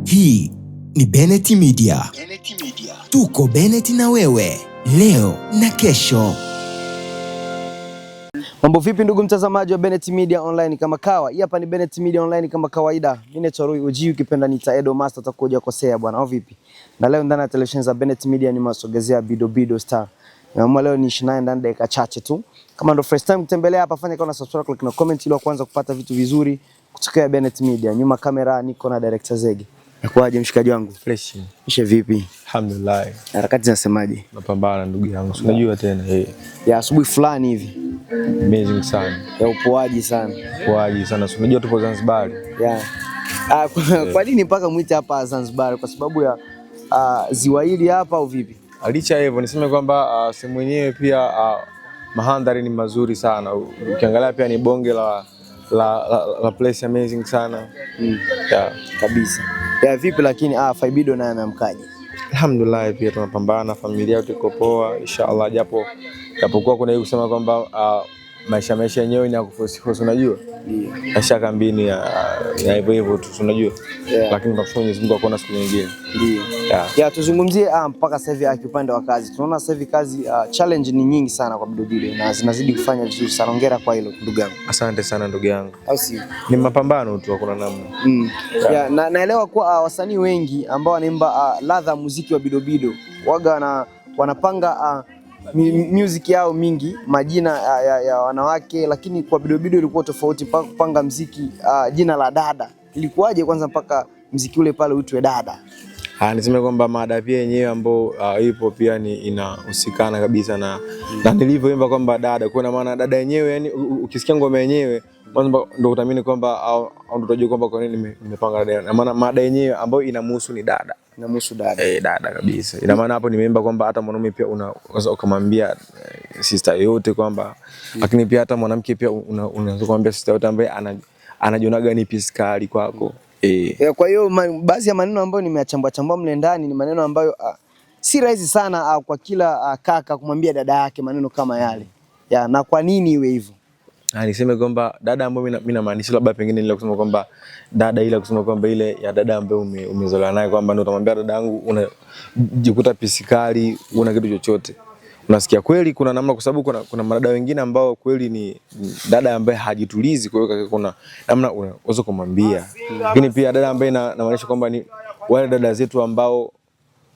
Hii ni Bennett Media. Tuko Bennett na wewe leo na kesho. Mambo vipi ndugu mtazamaji wa Bennett Media Online kama kawa. Hapa ni Bennett Media Online kama kawaida. Mimi ni Roy Oji, ukipenda nita Edo Master, utakuja kosea bwana. Au vipi? Na leo ndani ya television za Bennett Media ni masogezea Bido Star. Na leo ni 29 ndani dakika chache tu. Kama ndo first time kutembelea hapa, fanya kama subscribe, click na comment ili kwanza kupata vitu vizuri kutoka Bennett Media. Nyuma kamera niko na director Zege. Nakuaje mshikaji wangu? Fresh. Ishe vipi? Alhamdulillah. Harakati zinasemaje? Napambana ndugu yangu. Unajua tena ya asubuhi fulani hivi. Amazing sana. Ya upoaji sana. Upoaji sana. Unajua tupo Zanzibar. Yeah. Kwa nini mpaka muite hapa Zanzibar? Kwa sababu ya ziwa hili hapa au vipi? Licha hivyo niseme kwamba sehemu yenyewe pia mandhari ni mazuri sana. Ukiangalia pia ni bonge la place amazing sana. Yeah, kabisa. Ya vipi lakini Faibido naye amemkaje? Alhamdulillah, pia tunapambana, familia yetu iko poa inshallah, japokuwa kuna hii kusema kwamba maisha yenyewe ni ya kuforce, unajua? Maisha kambini ya hivyo tu, unajua? Lakini tunashukuru Mwenyezi Mungu akaona siku nyingine. Ndio. Ya tuzungumzie mpaka sasa hivi upande wa kazi. Tunaona sasa hivi kazi challenge ni nyingi sana kwa Bido na zinazidi kufanya vizuri sana. Hongera kwa hilo ndugu yangu. Asante sana ndugu yangu. Au si? Ni mapambano tu, hakuna namna. Ya naelewa kwa wasanii wengi ambao wanaimba ladha muziki wa Bido waga wanapanga music yao mingi majina ya wanawake, lakini kwa Bido ilikuwa tofauti, mpaka kupanga muziki jina la dada. Ilikuwaje kwanza mpaka muziki ule pale uitwe dada? Niseme kwamba mada pia yenyewe ambao ipo pia ni inahusikana kabisa na nilivyoimba kwamba dada, kwa maana dada yenyewe, yani ukisikia ngoma yenyewe mwanzo ndio utaamini kwamba au ndio utajua kwamba kwa nini nimepanga dada. Na maana mada yenyewe ambayo inamhusu ni dada. Inamhusu dada. Dada kabisa. Ina maana hapo nimeimba kwamba hata mwanaume pia unaweza kumwambia sister yote kwamba, lakini pia hata mwanamke pia unaweza kumwambia sister yote ambaye anajionaga ni piskali kwako. Kwa hiyo baadhi ya maneno ambayo nimeachambua mle ndani ni maneno ambayo si rahisi sana kwa kila kaka kumwambia dada yake maneno kama yale. Na kwa nini iwe hivyo? Niseme kwamba dada ambayo mimi namaanisha labda pengine ile kusema kwamba dada ile kusema kwamba ile ya dada ambaye umezoea naye kwamba ndio utamwambia dada yangu unajikuta pisikali, una kitu chochote. Unasikia kweli kuna namna, kwa sababu kuna madada wengine ambao kweli ni dada ambaye hajitulizi, kwa hiyo kuna namna unaweza kumwambia. Lakini pia dada ambaye namaanisha kwamba ni wale dada zetu ambao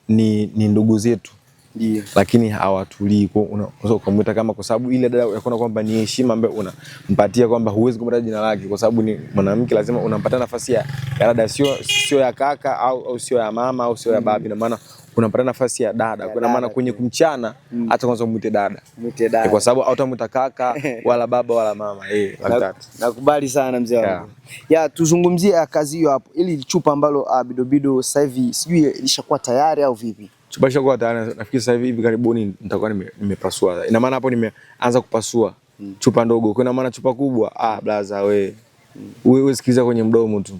ni ndugu zetu. Ndio. Lakini hawatulii, kwa unaweza kumwita kama, kwa sababu ile dada yakona kwamba ni heshima ambayo unampatia, kwamba huwezi kumtaja jina lake kwa sababu ni mwanamke, lazima unampatia nafasi ya dada, sio ya kaka au sio ya mama au sio ya babi. Na maana unampatia nafasi ya dada, kwa maana kwenye kumchana hata kwanza umuite dada. Muite dada. Kwa sababu hautamwita kaka wala baba wala mama. Like that. Nakubali sana mzee wangu. Ya tuzungumzie kazi hiyo hapo. Ili chupa ambalo Bido sasa hivi sijui ilishakuwa tayari au vipi? Chupa ishakuwa tayari, nafikiri sasa hivi karibuni nitakuwa nimepasua. Ina maana hapo nimeanza kupasua chupa ndogo. Kwa maana chupa kubwa blaza wewe sikiliza kwenye mdomo tu.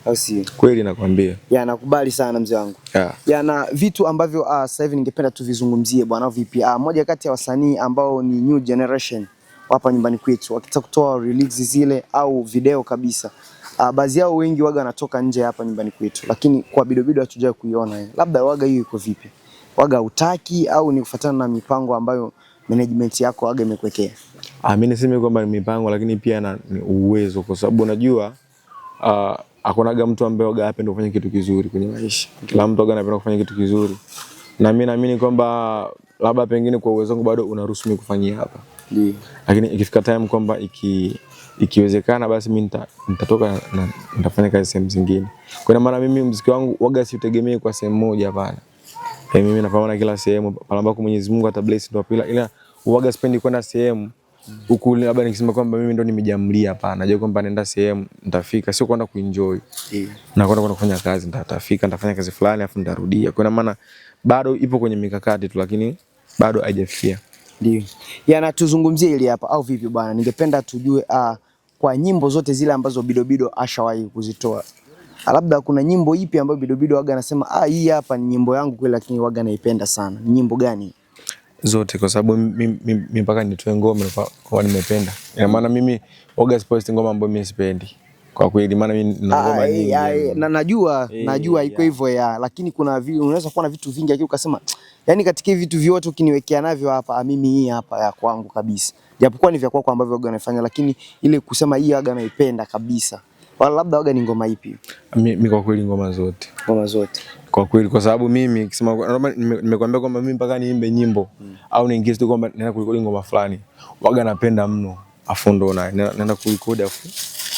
Au si? Kweli nakwambia. Nakubali sana mzee wangu. Na vitu ambavyo sasa hivi ningependa tuvizungumzie bwana vipi. Moja kati ya wasanii ambao ni new generation hapa nyumbani kwetu, wakitaka kutoa release zile au video kabisa, baadhi yao wengi waga wanatoka nje hapa nyumbani kwetu, lakini kwa Bido hatujawahi kuiona. Labda waga hiyo iko vipi? Waga utaki au ni kufuatana na mipango ambayo management yako waga imekuwekea? Mimi niseme kwamba ni mipango, lakini pia na uwezo, kwa sababu unajua hakunaga mtu ambaye waga anapenda kufanya kitu kizuri kwenye maisha. Kila mtu waga anapenda kufanya kitu kizuri. Na mimi naamini kwamba labda pengine kwa uwezo wangu bado unaruhusu mimi kufanyia hapa. Ndio. Lakini ikifika time kwamba ikiwezekana basi mimi nitatoka na nitafanya kazi sehemu zingine. Kwa maana mimi muziki wangu waga siutegemei kwa sehemu moja, hapana. Mimi napambana kila sehemu pale ambapo Mwenyezi Mungu atabless ndio pila, ila waga sipendi kwenda sehemu huku labda nikisema kwamba mimi ndo nimejamlia, hapana. Najua kwamba naenda sehemu nitafika, sio kwenda kuenjoy. Na kwenda kufanya kazi, nitafika nitafanya kazi fulani afu nitarudia. Kwa maana bado ipo kwenye mikakati tu, lakini bado haijafikia. Ndio. Na tuzungumzie ile hapa au vipi bwana? Ningependa tujue kwa nyimbo zote zile ambazo Bido ashawahi kuzitoa, labda kuna nyimbo ipi ambayo Bido waga anasema hii hapa ni nyimbo yangu kweli, lakini waga naipenda sana. Ni nyimbo gani? Zote, kwa sababu mimi mpaka nitoe ngoma kwa nimependa. Ina maana mimi waga post ngoma ambayo mimi sipendi. Kwa kweli maana mimi nina ngoma nyingi. Na najua iko hivyo lakini kuna unaweza kuwa na vitu vingi lakini ukasema yani katika hivi vitu vyote ukiniwekea navyo hapa mimi hii hapa ya kwangu kabisa. Japokuwa ni vya kwako ambavyo waga nafanya lakini ile kusema hii waga naipenda kabisa. Wala labda waga ni ngoma ipi? Mimi kwa kweli ngoma zote. Ngoma zote. Kwa kweli kwa sababu mimi kisema nimekuambia kwamba mimi mpaka niimbe nyimbo au niingize tu kwamba naenda kurekodi ngoma fulani. Waga napenda mno. Afu ndo naenda kurekodi afu.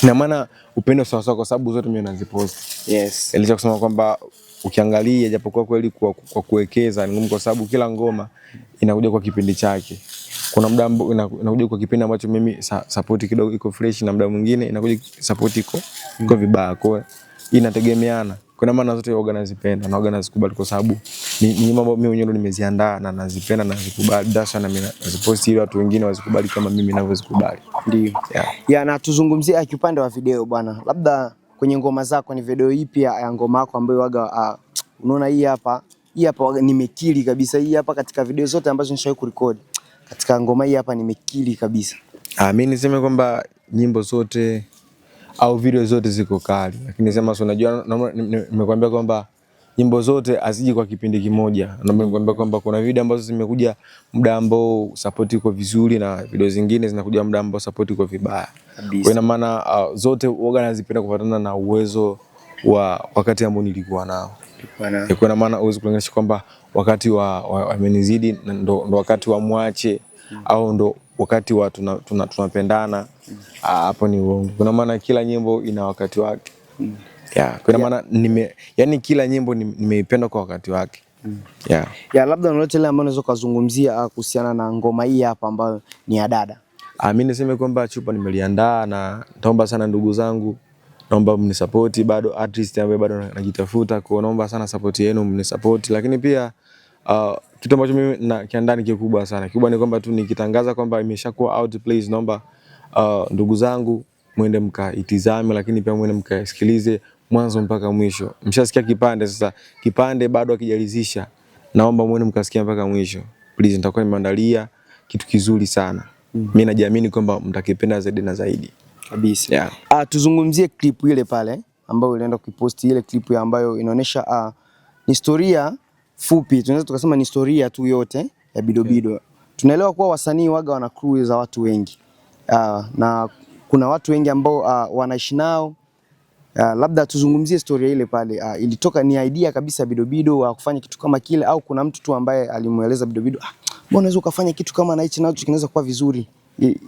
Ina maana upendo sawa sawa kwa sababu zote mimi nazipost. Yes. Ilicha kusema kwamba ukiangalia japokuwa kweli kwa kuwekeza ni ngumu kwa sababu kila ngoma inakuja kwa kipindi chake. Kuna muda inakuja kwa kipindi ambacho mimi support kidogo iko fresh na muda mwingine inakuja support iko vibaya. Kwa hiyo inategemeana. Kuna maana zote waga nazipenda na waga nazikubali kwa sababu ni mambo mimi mwenyewe ndo nimeziandaa na nazipenda na nazikubali. Dasha na mimi nazipost ili watu wengine wazikubali kama mimi ninavyozikubali. Ndio. Yeah, na tuzungumzie upande wa video bwana. Labda kwenye ngoma zako ni video ipi ya ngoma yako ambayo waga unaona hii hapa waga nimekili kabisa, hii hapa katika video zote ambazo nishawahi kurekodi. Katika ngoma hii hapa nimekili kabisa. Mimi niseme kwamba nyimbo zote au video zote ziko kali. Lakini sema si unajua nimekuambia kwamba nyimbo zote aziji kwa kipindi kimoja. Naomba nikwambia kwamba kuna video ambazo zimekuja muda ambao support iko vizuri na video zingine zinakuja muda ambao support iko vibaya. Kwa ina maana zote waga nazipenda kufuatana na uwezo wa wakati ambao nilikuwa nao. Kwa ina maana uwezo kulinganisha kwamba wakati wamenizidi ndo wakati wa mwache au ndo wakati wa tunapendana. Hapo ni uongo. Kuna maana kila nyimbo ina wakati wake. Kwa maana yani kila nyimbo nimeipenda kwa wakati wake. Labda unalote ile ambayo unaweza kuzungumzia kuhusiana na ngoma hii hapa ambayo ni ya dada. Mimi niseme kwamba chupa nimeliandaa na naomba sana ndugu zangu, naomba mnisupport bado artist ambaye bado najitafuta, kwa naomba sana support yenu mnisupport. Lakini pia kitu ambacho mimi nakiandaa ni kikubwa sana. Kikubwa ni kwamba tu nikitangaza kwamba imeshakuwa out, please naomba ndugu zangu muende mkaitizame, lakini pia muende mkasikilize mwanzo mpaka mwisho. Mshasikia kipande, sasa kipande bado hakijalizisha. Naomba muende mkasikia mpaka mwisho. Please, nitakuwa nimeandalia kitu kizuri sana. Mimi najiamini kwamba mtakipenda zaidi na zaidi. Kabisa. Tuzungumzie clip ile pale ambayo ulienda kuipost, ile clip ambayo inaonyesha ni historia fupi. Tunaweza tukasema ni historia tu yote ya Bidobido. Tunaelewa kuwa wasanii waga wana crew za watu wengi. Na kuna watu wengi ambao wanaishi nao. Labda tuzungumzie historia ile pale. Ilitoka ni idea kabisa Bidobido kufanya kitu kama kile au kuna mtu tu ambaye alimueleza Bidobido, mbona unaweza ukafanya kitu kama na hichi nacho kinaweza kuwa vizuri?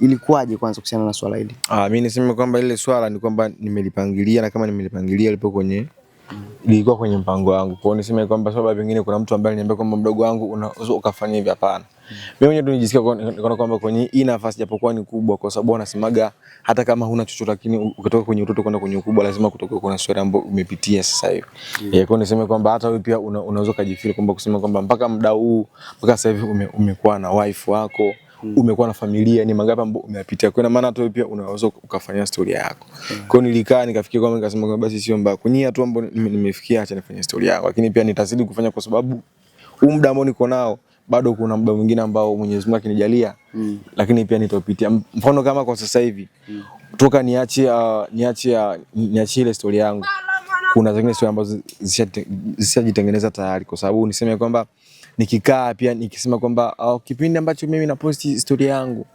Ilikuwaje kwanza kuhusiana na swala hili? Mimi niseme kwamba ile swala ni kwamba nimelipangilia, na kama nimelipangilia lipo kwenye ilikuwa kwenye mpango wangu. Kwa hiyo niseme kwamba sababu pengine kuna mtu ambaye aliniambia kwamba mdogo wangu unaweza ukafanya hivi, hapana. Mimi mwenyewe tunijisikia kwamba kwenye hii nafasi japokuwa ni kubwa, kwa sababu wanasemaga hata kama huna chochote lakini ukitoka kwenye utoto kwenda kwenye ukubwa lazima kutoka kuna story ambayo umepitia sasa hivi. Kwa hiyo niseme kwamba hata wewe pia unaweza kujifeel kwamba kusema kwamba mpaka muda huu mpaka sasa hivi umekuwa na wife wako, umekuwa na familia, ni mangapi ambayo umeyapitia. Kwa maana hata wewe pia unaweza ukafanya story yako. Kwa hiyo nilikaa nikafikiria kwamba nikasema kwamba basi sio mbaya. Kwenye hatua ambayo nimefikia, acha nifanye story yangu. Lakini pia nitazidi kufanya kwa sababu huu muda ambao niko nao bado kuna muda mwingine ambao Mwenyezi Mungu akinijalia, lakini pia nitapitia. Mfano kama kwa sasa hivi toka niache ile story yangu, kuna zingine story ambazo zishajitengeneza tayari, kwa sababu niseme kwamba nikikaa pia nikisema kwamba kipindi ambacho mimi na post story yangu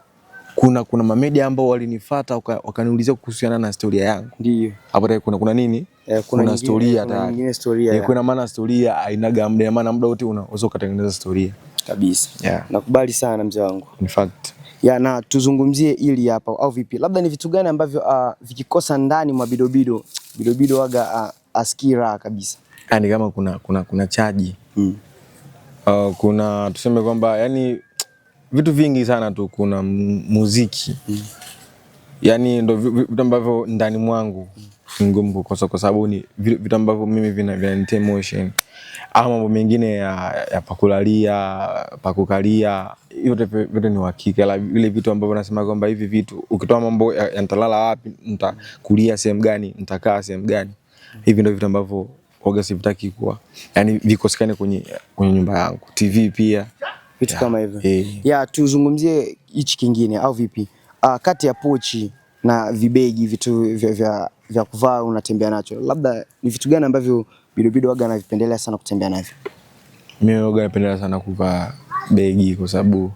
kuna mamedia ambao walinifuata wakaniuliza kuhusiana na story yangu. Ndio hapo kuna nini? Kuna historia tayari. Kuna maana historia hainaga muda, maana muda wote unaweza kutengeneza historia kabisa. Nakubali sana mzee wangu. In fact na tuzungumzie ili hapa au vipi? Labda ni vitu gani ambavyo vikikosa ndani mwa Bidobido waga askira kabisa? Yani kama kuna chaji. Kuna tuseme kwamba yani vitu vingi sana tu, kuna muziki. Yani ndo vitu ambavyo ndani mwangu ngumu kwa sababu ni vitu ambavyo mimi vinanitia emotion. Mambo mengine ya pakulalia, pakukalia, yote vitu ni hakika. Vile vitu ambavyo nasema kwamba hivi vitu ukitoa mambo nitalala wapi, nitakulia sehemu gani, nitakaa sehemu gani, hivi ndio vitu ambavyo waga sivitaki kuwa yani vikosekane kwenye nyumba yangu. TV pia vitu kama hivyo. Tuzungumzie hichi kingine au vipi? Kati ya pochi na vibegi, vitu vya kuvaa unatembea nacho, labda ni vitu gani ambavyo Bidobido waga anavipendelea sana kutembea navyo? Mimi waga napendelea sana kuvaa begi kwa sababu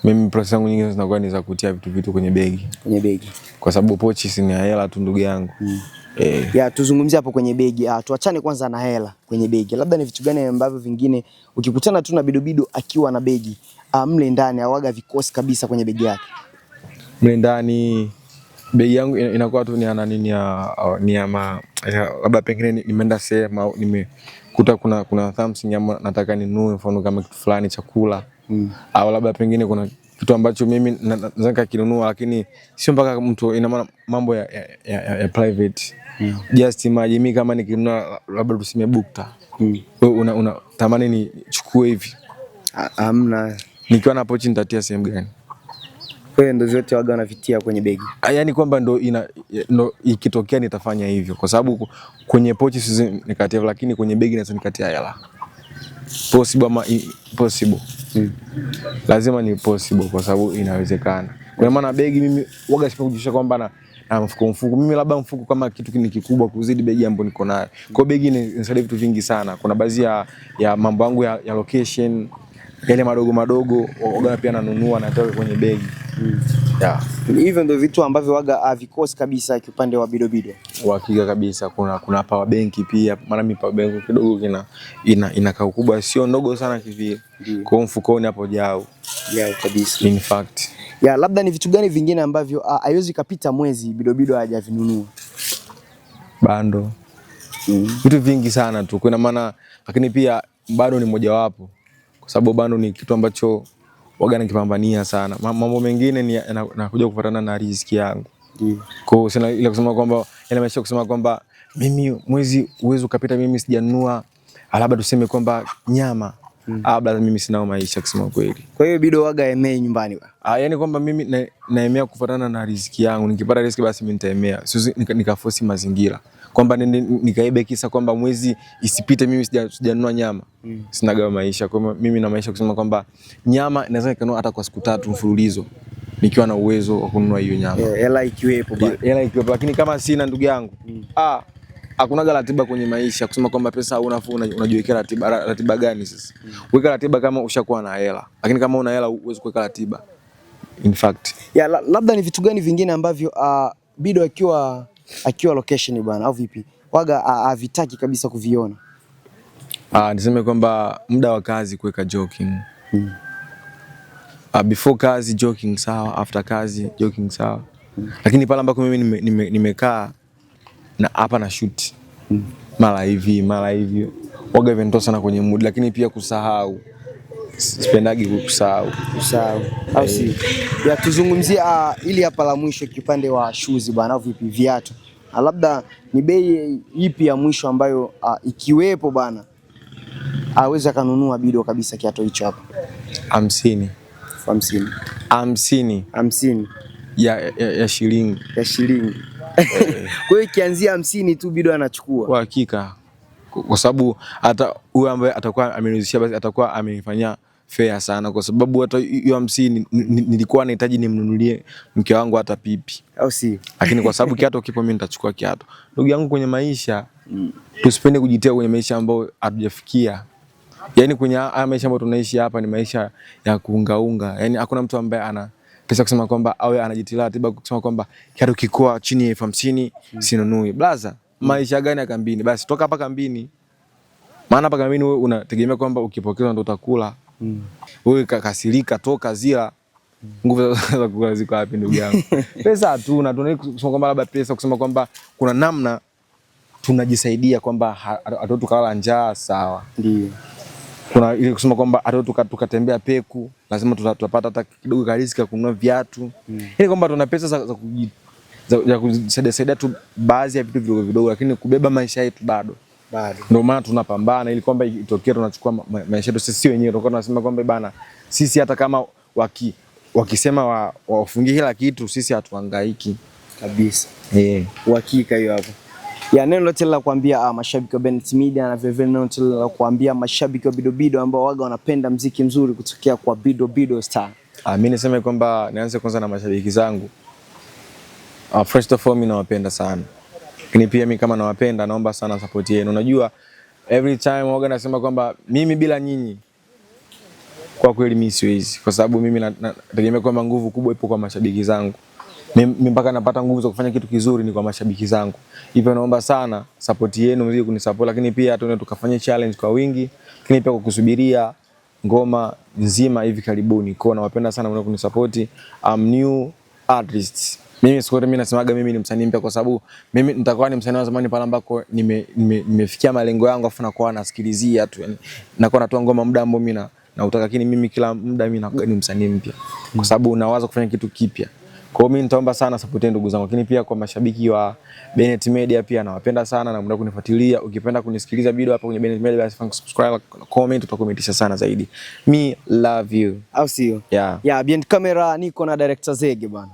mimi process zangu nyingi zinakuwa ni za kutia vitu kwenye begi. Kwenye begi. Kwa sababu pochi si ni hela tu ndugu yangu. Ya tuzungumzie hapo kwenye begi. Tuachane kwanza na hela kwenye begi. Labda ni vitu gani ambavyo vingine ukikutana tu na Bidobido akiwa na begi, mle ndani awaga vikosi kabisa kwenye begi yake? Mle ndani begi yangu inakuwa tu ni ya labda pengine nimeenda sehemu au nimekuta kuna thumbs nyama nataka ninunue, mfano kama kitu fulani chakula. Au labda pengine kuna kitu ambacho mimi nataka kinunua, lakini sio mpaka mtu, ina maana mambo ya private. Just imagine mimi kama nikinunua labda tuseme bukta. Wewe unatamani nichukue hivi. Hamna. Nikiwa na pochi nitatia sehemu gani? Kwa hiyo ndio vyote waga wanavitia kwenye begi. Yaani kwamba ndo ikitokea nitafanya hivyo, kwa kwenye pochi siwezi nikatia, lakini kwenye begi naweza nikatia hela. Possible ama impossible? Lazima ni possible kwa sababu inawezekana. Kwa maana begi mimi waga sipojishia kwamba na mfuko. Mimi labda mfuko kama kitu ni kikubwa kuzidi begi ambayo niko nayo. Kwa begi inasaidia vitu vingi sana. Kuna baadhi ya mambo yangu ya location yale madogo waga pia nanunua na toka kwenye begi. Hivyo ndio vitu ambavyo waga havikosi kabisa kiupande wa Bidobido. Uhakika kabisa. Kuna power bank pia, maana mimi power bank kidogo inakaa kubwa, sio ndogo sana kivile. Kwa mfukoni hapo jao. Kabisa. In fact. Labda ni vitu gani vingine ambavyo haiwezi kapita mwezi Bidobido hajavinunua? Bando. Vitu vingi sana tu. Kwa maana lakini pia bado ni moja wapo. Kwa sababu bando ni kitu ambacho waga nikipambania sana. Mambo mengine ni nakuja kufuatana na riziki yangu. Kwa hiyo sina ile kusema kwamba maisha kusema kwamba mimi mwezi uwezo ukapita mimi sijanunua labda tuseme kwamba nyama. Labda mimi sina maisha kusema kweli. Kwa hiyo Bido waga emea nyumbani wa? Yaani kwamba mimi naemea kufuatana na riziki yangu. Nikipata riziki basi mimi nitaemea. Sio nikaforce mazingira. Kwamba nikaibe kisa kwamba mwezi isipite mimi sijanunua nyama. Sina gawa maisha. Kwa mimi na maisha kusema kwamba nyama inaweza nikanunua hata kwa siku 3 mfululizo nikiwa na uwezo wa kununua hiyo nyama. Hela ikiwepo bana. Hela ikiwepo, lakini kama sina ndugu yangu, hakuna ratiba kwenye maisha kusema kwamba pesa unajiwekea ratiba gani sasa? Weka ratiba kama ushakuwa na hela. Lakini kama una hela huwezi kuweka ratiba. In fact. Labda ni vitu gani vingine ambavyo Bido akiwa location bwana au vipi? Waga havitaki kabisa kuviona. Niseme kwamba muda wa kazi kuweka jogging. Before kazi jogging sawa, after kazi jogging sawa. Lakini pale ambako mimi nimekaa na hapa na shoot. Mara hivi, mara hivyo. Waga ivenitoa sana kwenye mood, lakini pia kusahau. Sipendagi kusahau. Au si? Tuzungumzie ili hapa la mwisho kipande wa shoes bwana au vipi, viatu. Labda ni bei ipi ya mwisho ambayo ikiwepo bwana aweza kanunua Bido kabisa kiatu hicho hapo? 50. 50 ya shilingi. Kwa hiyo ikianzia 50 tu Bido anachukua. Kwa hakika. Kwa sababu hata huyu ambaye atakuwa amenizishia basi atakuwa amenifanyia fair sana, kwa sababu hata hiyo 50 nilikuwa nahitaji nimnunulie mke wangu hata pipi. Au si? Lakini kwa sababu kiatu kipo mimi nitachukua kiatu. Ndugu yangu, kwenye maisha tusipende kujitia kwenye maisha ambayo hatujafikia. Yaani kwenye haya maisha ambayo tunaishi hapa ni maisha ya kuungaunga. Yaani hakuna mtu ambaye ana pesa kusema kwamba awe anajitilia ratiba kusema kwamba kiatu kikoa chini ya 50 sinunui. Blaza, maisha gani ya kambini? Basi toka hapa kambini. Maana hapa kambini wewe unategemea kwamba ukipokezwa ndio utakula. Wewe kasirika toka zila. Nguvu za kukula ziko wapi ndugu yangu? Pesa hatuna, tunasema kwamba labda pesa kusema kwamba kuna namna tunajisaidia kwamba hata tukalala njaa sawa. Ndio. Kuna ile kusema kwamba hata tukatembea peku, lazima tutapata hata kidogo riziki ya kununua viatu. Yaani kwamba tuna pesa za kusaidia tu baadhi ya vitu vidogo, lakini kubeba maisha yetu bado. Ndio maana tunapambana ili kwamba itokee tunachukua maisha yetu sisi wenyewe. Tunakuwa tunasema kwamba bana, sisi hata kama wakisema wafungie kila kitu, sisi hatuhangaiki kabisa. Uhakika hiyo hapo. Neno lote la kuambia mashabiki wa Bennet Media na vile neno lote la kuambia mashabiki wa Bidobido ambao waga wanapenda muziki mzuri kutokea kwa Bidobido Star. Mimi niseme kwamba nianze kwanza na mashabiki zangu. First of all mimi nawapenda sana. Lakini pia mimi kama nawapenda naomba sana support yenu. Unajua every time waga nasema kwamba mimi bila nyinyi kwa kweli mimi siwezi, kwa sababu mimi nategemea kwamba nguvu kubwa ipo kwa mashabiki zangu. Mimi mpaka napata nguvu za kufanya kitu kizuri ni kwa mashabiki zangu. Hivyo naomba sana support yenu, mzidi kunisupport, lakini pia tuende tukafanye challenge kwa wingi, lakini pia kukusubiria ngoma nzima hivi karibuni. Kwa nawapenda sana mnao kunisupport. I'm new artist. Mimi sikuwa mimi nasemaga mimi ni msanii mpya kwa sababu mimi nitakuwa ni msanii wa zamani pale ambako nimefikia malengo yangu afu nakuwa nasikilizia tu, yani nakuwa natoa ngoma muda ambao mimi nautaka, lakini mimi kila muda mimi nakuwa ni msanii mpya kwa sababu nawaza kufanya kitu kipya. Kwa hiyo mimi nitaomba sana support yenu ndugu zangu, lakini pia kwa mashabiki wa Bennett Media pia nawapenda sana na mnataka kunifuatilia. Ukipenda kunisikiliza video hapa kwenye Bennett Media basi subscribe, comment, utakomentisha sana zaidi. Me love you. I'll see you. Yeah. Yeah, behind camera niko na director Zege bana.